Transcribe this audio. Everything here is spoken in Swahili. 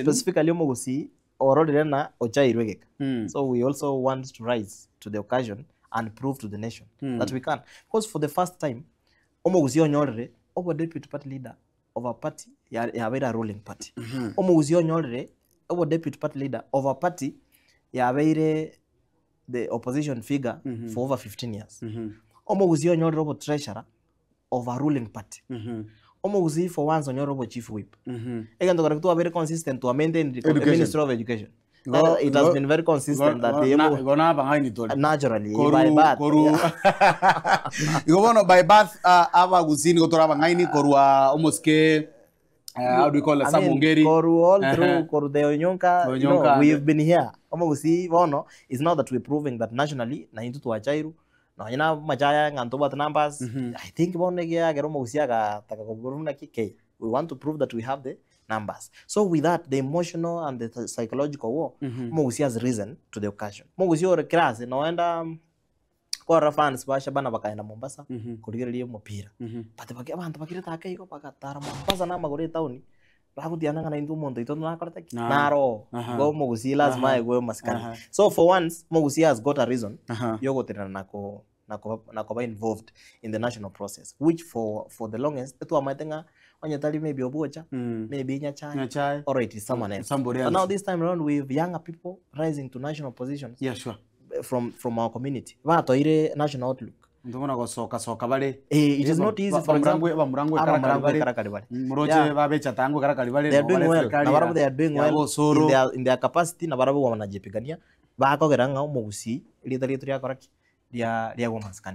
specifically omogusi ororire na ochairwe geka. So we also want to rise to the occasion and prove to the nation that we can, because for the first time omogusi onyorire obo deputy party leader of a party ya very ruling party. Omogusi onyorire obo deputy party leader of a party ya very the opposition figure for over 15 years. Omogusi onyorire obo treasurer of a ruling party. Omogusi for once onyorire obo chief whip. Again, to are very consistent to maintain the Ministry of Education. It has been very consistent that they naturally by birth. By birth, abagusini gotora bangaini korua almost ke how do you call it? Samungeri. Koru all through koru de Onyonka. We've been here. Omogusi bono is now that we're proving that nationally na into to achairu. No, ina majaya ngantoba numbers. I think bono ya gero omogusi aga takakoguruna kike. We want to prove that we have the numbers. So with that, the emotional and the psychological war, Omogusi has risen to the occasion. Omogusi ore krase naenda kwa fans basha bana bakaenda Mombasa kuligereria mupira. Pate baki abantu bakire take iko pakatara Mombasa na magore town. Bakutiana ngana indu mondo ito na karata ki. Naro. Go Omogusi lazima egwe maskani. So for once, Omogusi has got a reason yogotera nako involved in the national process, which for the longest etu amatenga onyatali maybe obocha, maybe Nyachai, or it is someone else. But now this time around we have younger people rising to national positions. Yeah, sure. From our community. Ire national outlook. It is not easy for example. They are doing well. They are doing well in their capacity. Bako geranga Omogusi dia womanskani.